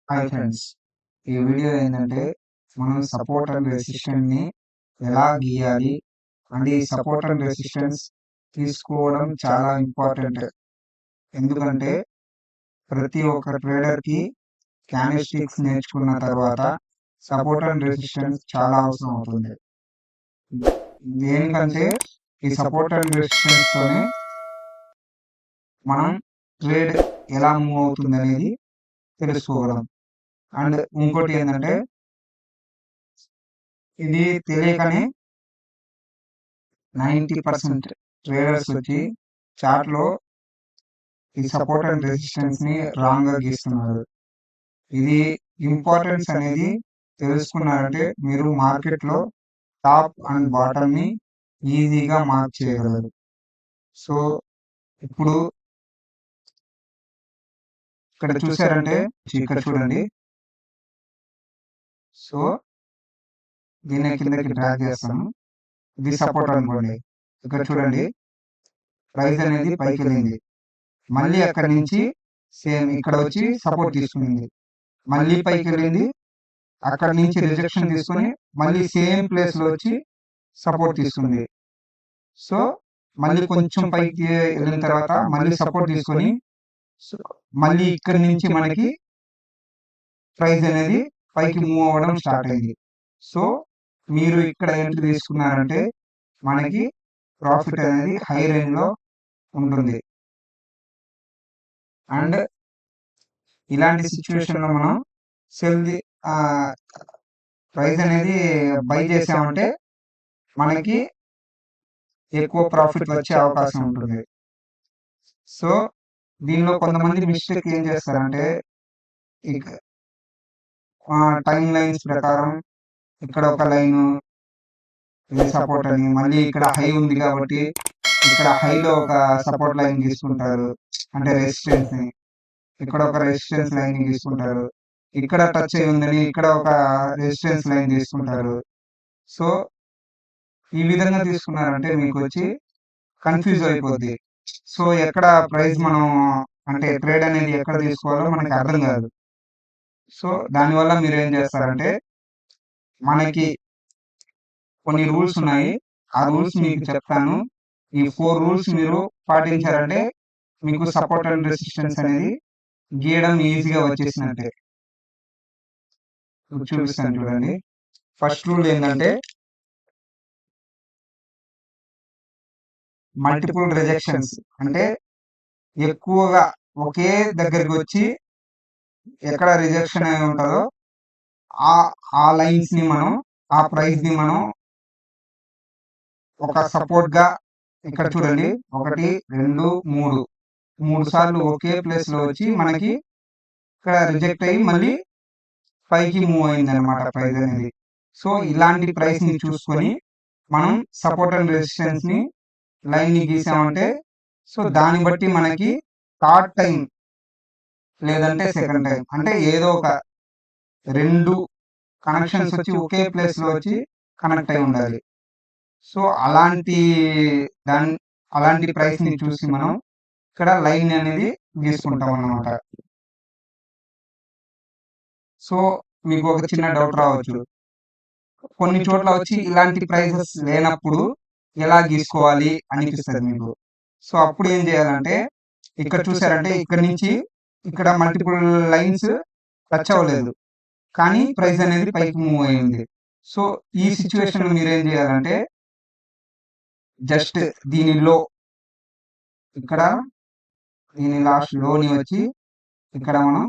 Hi friends. ఈ video ఏంటంటే మనం సపోర్ట్ అండ్ రెసిస్టెంట్‌ని ఎలా గీయాలి? అండ్ ఈ సపోర్ట్ అండ్ రెసిస్టెన్స్ తీసుకోవడం చాలా ఇంపార్టెంట్. ఎందుకంటే ప్రతి ఒక్క ట్రేడర్‌కి క్యాండిల్‌స్టిక్స్ నేర్చుకున్న తర్వాత సపోర్ట్ అండ్ రెసిస్టెన్స్ చాలా అవసరం అవుతుంది. దేనికంటే ఈ సపోర్ట్ అండ్ రెసిస్టెన్స్‌తోనే మనం ట్రేడ్ ఎలా మూవ్ అవుతుందనేది తెలుసుకోగలం. అండ్ ఇంకోటి ఏందంటే ఇది తెలియకనే 90% ట్రేడర్స్ వచ్చి చార్ట్‌లో ఈ సపోర్ట్ అండ్ రెసిస్టెన్స్‌ని రాంగ్‌గా గీస్తున్నారు. ఇది ఇంపార్టెన్స్ అనేది తెలుసుకున్నారంటే మీరు మార్కెట్‌లో టాప్ అండ్ బాటమ్‌ని ఈజీగా మార్క్ చేయగలరు. సో, ఇప్పుడు ఇక్కడ చూసారంటే ఇక్కడ చూడండి. సో, దీన్ని కిందకి డ్రాగ్ చేస్తాను. ఇది సపోర్ట్ అనుకోండి. ఇక్కడ చూడండి ప్రైస్ అనేది పైకెళ్ళింది. మళ్ళీ అక్కడి నుంచి సేమ్ ఇక్కడ వచ్చి సపోర్ట్ తీసుకుంది. మళ్ళీ పైకెళ్ళింది. అక్కడి నుంచి రిజెక్షన్ తీసుకొని మళ్ళీ సేమ్ ప్లేస్‌లో వచ్చి సపోర్ట్ తీసుకుంది. సో, మళ్ళీ కొంచెం పైకి వెళ్ళిన తర్వాత మళ్ళీ సపోర్ట్ తీసుకొని సో, మళ్ళీ ఇక్కడి నుంచి మనకి ప్రైస్ అనేది పైకి మూవ్ అవ్వడం స్టార్ట్ అయింది. సో, మీరు ఇక్కడ ఎంట్రీ తీసుకున్నారంటే మనకి ప్రాఫిట్ అనేది హై రేంజ్‌లో ఉంటుంది. అండ్ ఇలాంటి సిట్యుయేషన్‌లో మనం సెల్ ది ఆహ్, ప్రైస్ అనేది బై చేసామంటే మనకి ఎక్కువ ప్రాఫిట్ వచ్చే అవకాశం ఉంటుంది. సో, దీనిలో కొంతమంది మిస్టేక్ ఏం చేస్తారంటే ఇక టైమ్ లైన్స్ ప్రకారం ఇక్కడ ఒక లైను ఇది సపోర్ట్ అని మళ్ళీ ఇక్కడ హై ఉంది కాబట్టి ఇక్కడ హైలో ఒక సపోర్ట్ లైన్ గీసుకుంటారు. అంటే రెసిస్టెన్స్‌ని. ఇక్కడ ఒక రెసిస్టెన్స్ లైన్ గీసుకుంటారు. ఇక్కడ టచ్ అయ్యి ఉందని ఇక్కడ ఒక రెసిస్టెన్స్ లైన్ తీసుకుంటారు. సో, ఈ విధంగా తీసుకున్నారంటే మీకొచ్చి కన్‌ఫ్యూజ్ అయిపోద్ది. సో, ఎక్కడ ప్రైస్ మనం అంటే ట్రేడ్ అనేది ఎక్కడ తీసుకోవాలో మనకి అర్థం కాదు. సో, దానివల్ల మీరేం చేస్తారంటే మనకి కొన్ని రూల్స్ ఉన్నాయి. ఆ రూల్స్ మీకు చెప్తాను. ఈ 4 రూల్స్ మీరు పాటించారంటే మీకు సపోర్ట్ అండ్ రెసిస్టెన్స్ అనేది గీయడం ఈజీగా వచ్చేసినట్టే. ఇప్పుడు చూపిస్తాను చూడండి. ఫస్ట్ రూల్ ఏందంటే మల్టిపుల్ రిజెక్షన్స్ అంటే ఎక్కువగా ఒకే దగ్గరికొచ్చి ఎక్కడ రిజెక్షన్ అయి ఉంటదో ఆ ఆ లైన్స్‌ని మనం ఆ ప్రైస్‌ని మనం ఒక సపోర్ట్‌గా ఇక్కడ చూడండి 1, 2, 3 3 సార్లు ఒకే ప్లేస్‌లో వచ్చి మనకి ఇక్కడ రిజెక్ట్ అయ్యి మళ్ళీ పైకి మూవ్ అయిందనమాట ప్రైస్ అనేది. సో, ఇలాంటి ప్రైస్‌ని చూసుకొని మనం సపోర్ట్ అండ్ రెసిస్టెన్స్‌ని లైన్‌ని గీసామంటే సో, దాన్ని బట్టి మనకి థర్డ్ టైమ్ లేదంటే సెకండ్ టైమ్ అంటే ఏదో ఒక 2 కనెక్షన్స్ వచ్చి ఒకే ప్లేస్‌లో వచ్చి కనెక్ట్ అయి ఉండాలి. సో, దాన్ అలాంటి ప్రైస్‌ని చూసి మనం ఇక్కడ లైన్ అనేది గీసుకుంటామన్నమాట. సో, మీకు ఒక చిన్న డౌట్ రావచ్చు. కొన్ని చోట్ల వచ్చి ఇలాంటి ప్రైసెస్ లేనప్పుడు ఎలా గీసుకోవాలి అనిపిస్తది మీకు. సో, అప్పుడు ఏం చేయాలంటే ఇక్కడ చూసారంటే ఇక్కడి నుంచి ఇక్కడ మల్టిపుల్ లైన్స్ టచ్ అవ్వలేదు. కానీ ప్రైస్ అనేది పైకి మూవ్ అయింది. సో, ఈ సిట్యుయేషన్‌లో మీరేం చేయాలంటే జస్ట్ దీని లో ఇక్కడ దీని లాస్ట్ లోని వచ్చి ఇక్కడ మనం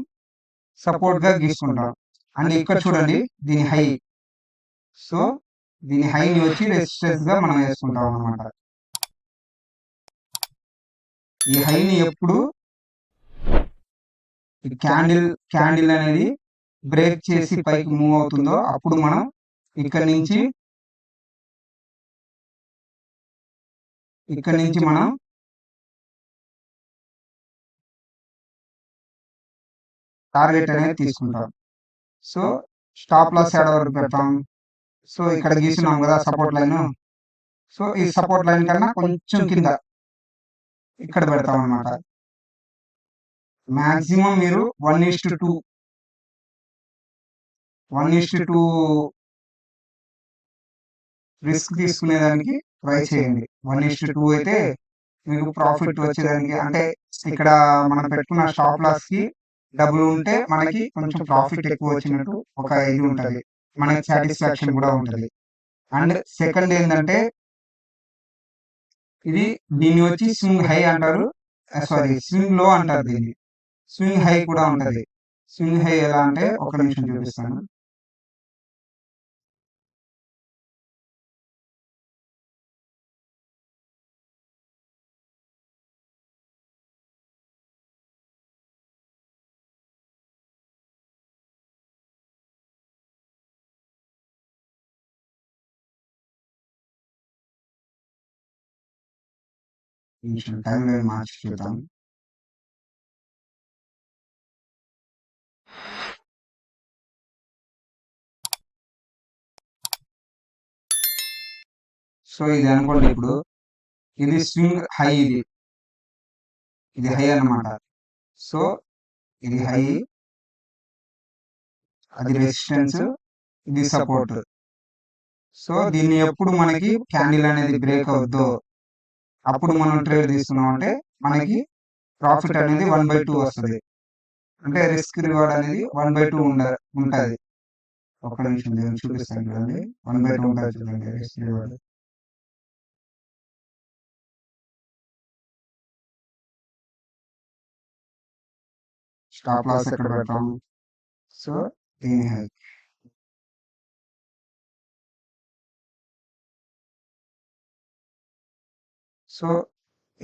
సపోర్ట్‌గా గీసుకుంటాం. అండ్ ఇక్కడ చూడండి దీని హై. సో, దీని హైని వచ్చి రెసిస్టెన్స్‌గా మనం యేసుకుంటాం అన్నమాట. ఈ హైని ఎప్పుడు ఈ క్యాండిల్ అనేది బ్రేక్ చేసి పైకి మూవ్ అవుతుందో అప్పుడు మనం ఇక్కడి నుంచి మనం టార్గెట్ అనేది తీసుకుంటాం. సో, స్టాప్ లాస్ ఏడ వరకు పెడతాం. సో, ఇక్కడ గీసున్నాం కదా సపోర్ట్ లైను. సో, ఈ సపోర్ట్ లైన్ కన్నా కొంచెం కింద ఇక్కడ పెడతామన్నమాట. మాక్సిమం మీరు 1:2 1:2 రిస్క్ తీసుకునేదానికి ట్రై చేయండి. 1:2 అయితే మీకు ప్రాఫిట్ వచ్చేదానికి, అంటే ఇక్కడ మనం పెట్టుకున్న స్టాప్ లాస్‌కి డబుల్ ఉంటే మనకి కొంచెం ప్రాఫిట్ ఎక్కువ వచ్చినట్టు ఒక ఇది ఉంటది. మనకి సాటిస్ఫాక్షన్ కూడా ఉంటది. అండ్ సెకండ్ ఏందంటే దీన్ని వచ్చి స్వింగ్ హై అంటారు. సారీ, స్వింగ్ లో అంటారు దీన్ని. స్వింగ్ హై కూడా ఉంటది. స్వింగ్ హై ఎలా అంటే ఒక నిమిషం చూపిస్తాను. నిమిషం టైం లైన్ మార్చి చూద్దాం. సో ఇది అనుకోండి, ఇప్పుడు ఇది స్వింగ్ హై, ఇది హై అన్నమాట. సో ఇది హై, అది రెసిస్టెన్స్, ఇది సపోర్ట్. సో దీన్ని ఎప్పుడు మనకి క్యాండిల్ అనేది బ్రేక్ అవుద్దో అప్పుడు మనం ట్రేడ్ తీసుకున్నాం అంటే మనకి ప్రాఫిట్ అనేది 1/2 వస్తుంది. అంటే రిస్క్ రివార్డ్ అనేది 1/2 ఉంటది. ఒక్క నిమిషం నేను చూపిస్తాను చూడండి. 1/2 ఉంటుంది చూడండి రిస్క్ రివార్డ్. స్టాప్ లాస్ ఎక్కడ పెడతాం? సో దీని హై. సో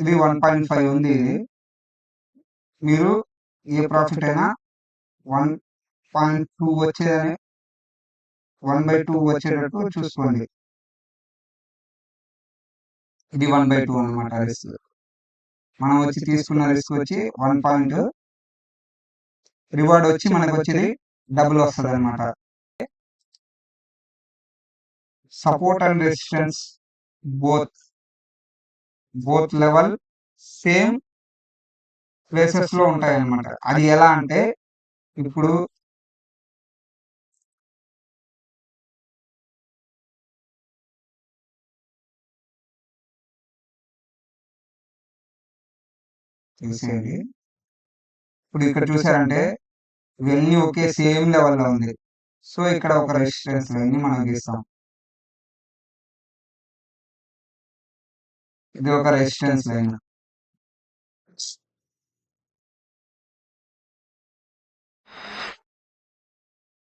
ఇది 1.5 ఉంది. ఇది మీరు ఏ ప్రాఫిట్ అయినా 1.2 వచ్చేదని 1/2 వచ్చేటట్టు చూసుకోండి. ఇది 1/2 అన్నమాట రిస్క్. మనం వచ్చి తీసుకున్న రిస్క్ వచ్చి 1 రివార్డ్ వచ్చి మనకు వచ్చేది డబుల్ వస్తుంది అనమాట. Support and resistance both level same places లో ఉంటాయి అన్నమాట. అది ఎలా అంటే ఇప్పుడు చూసేయండి. ఇప్పుడు ఇక్కడ చూసారంటే ఇవన్నీ ఒకే సేమ్ లెవెల్లో ఉంది. సో ఇక్కడ ఒక రెసిస్టెన్స్ లైన్ మనం గీస్తాం. ఇది ఒక రెసిస్టెన్స్ లైన్.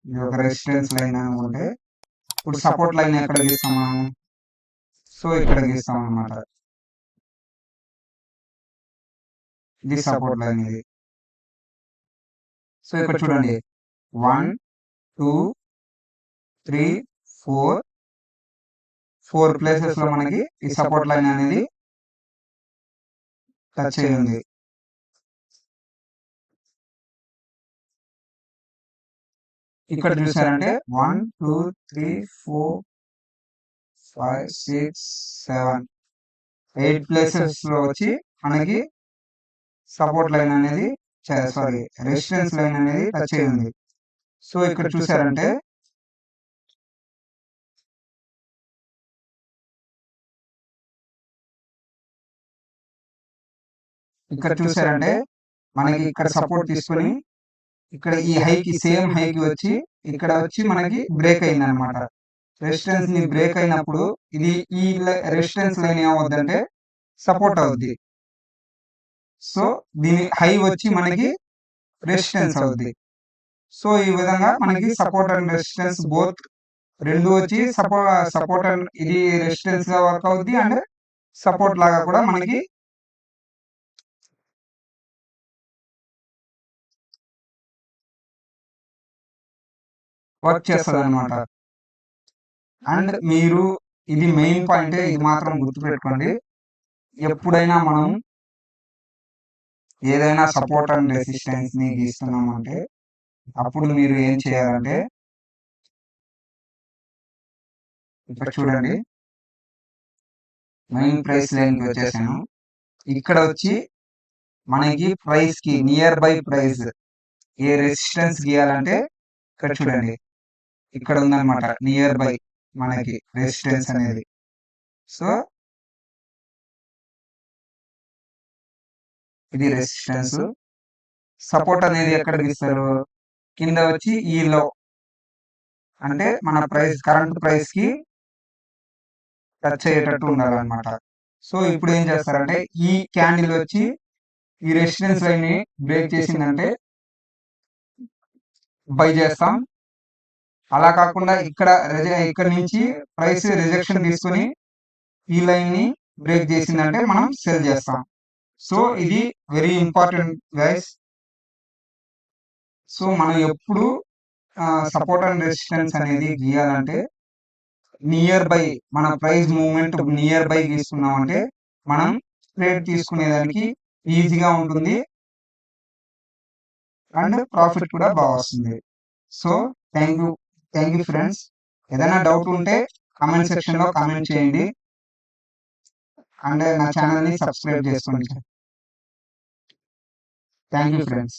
ఇది ఒక రెసిస్టెన్స్ లైన్ అనుకుంటే ఇప్పుడు సపోర్ట్ లైన్ ఎక్కడ గీస్తాం మనం? సో ఇక్కడ గీస్తాం అన్నమాట. ఇది సపోర్ట్ లైన్ ఇది. సో ఇక్కడ చూడండి 1 2 3 4 ప్లేసెస్ లో మనకి ఈ సపోర్ట్ లైన్ అనేది టచ్ అయ్యి ఉంది. ఇక్కడ చూసారంటే 1 2 3 4 5 6 7 8 ప్లేసెస్ లో వచ్చి మనకి సపోర్ట్ లైన్ అనేది సారీ రెసిస్టెన్స్ లైన్ అనేది టచ్ అయ్యి ఉంది. సో ఇక్కడ చూసారంటే మనకి ఇక్కడ సపోర్ట్ తీసుకొని ఇక్కడ ఈ హైకి సేమ్ హైకి వచ్చి ఇక్కడ వచ్చి మనకి బ్రేక్ అయింది అనమాట. రెసిస్టెన్స్ ని బ్రేక్ అయినప్పుడు ఇది ఈ రెసిస్టెన్స్ లైన్ ఏమవుద్దంటే సపోర్ట్ అవుద్ది. సో దీని హై వచ్చి మనకి రెసిస్టెన్స్ అవుద్ది. సో ఈ విధంగా మనకి సపోర్ట్ అండ్ రెసిస్టెన్స్ బోత్ రెండు వచ్చి సపోర్ట్ అండ్ ఇది రెసిస్టెన్స్ గా వర్క్ అవుద్ది అండ్ సపోర్ట్ లాగా కూడా మనకి వర్క్ చేస్తుంది అనమాట. అండ్ మీరు ఇది మెయిన్ పాయింటే, ఇది మాత్రం గుర్తుపెట్టుకోండి. ఎప్పుడైనా మనం ఏదైనా సపోర్ట్ అండ్ రెసిస్టెన్స్ ని గీస్తున్నామంటే అప్పుడు మీరు ఏం చేయాలంటే ఇక్కడ చూడండి, మెయిన్ ప్రైస్ లైన్ కి వచ్చేసాను. ఇక్కడ వచ్చి మనకి ప్రైస్ కి near by price a resistance గీయాలంటే ఇక్కడ చూడండి ఇక్కడ ఉందన్నమాట నియర్ బై మనకి రెసిస్టెన్స్ అనేది. సో ఇది రెసిస్టెన్స్. సపోర్ట్ అనేది ఎక్కడికి ఇస్తారు, కింద వచ్చి ఈ లో, అంటే మన ప్రైస్ కరెంట్ ప్రైస్ కి టచ్ అయ్యేటట్టు ఉండాలన్నమాట. సో ఇప్పుడు ఏం చేస్తారంటే ఈ క్యాండిల్ వచ్చి ఈ రెసిస్టెన్స్ లైన్ ని బ్రేక్ చేసిందంటే బై చేస్తాం. అలా కాకుండా ఇక్కడ నుంచి ప్రైస్ రిజెక్షన్ తీసుకొని ఈ లైన్ ని బ్రేక్ చేసిందంటే మనం సెల్ చేస్తాం. సో ఇది వెరీ ఇంపార్టెంట్ గైస్. సో మనం ఎప్పుడు సపోర్ట్ అండ్ రెసిస్టెన్స్ అనేది గీయాలంటే నియర్ బై, మన ప్రైస్ మూవ్మెంట్ నియర్ బై గీస్తున్నామంటే మనం ట్రేడ్ తీసుకునేదానికి ఈజీగా ఉంటుంది అండ్ ప్రాఫిట్ కూడా బాగా వస్తుంది. So thank you friends. ఏదైనా డౌట్ ఉంటే కామెంట్ సెక్షన్ లో కామెంట్ చేయండి అండ్ నా ఛానల్ ని సబ్స్క్రైబ్ చేసుకోండి. Thank you friends.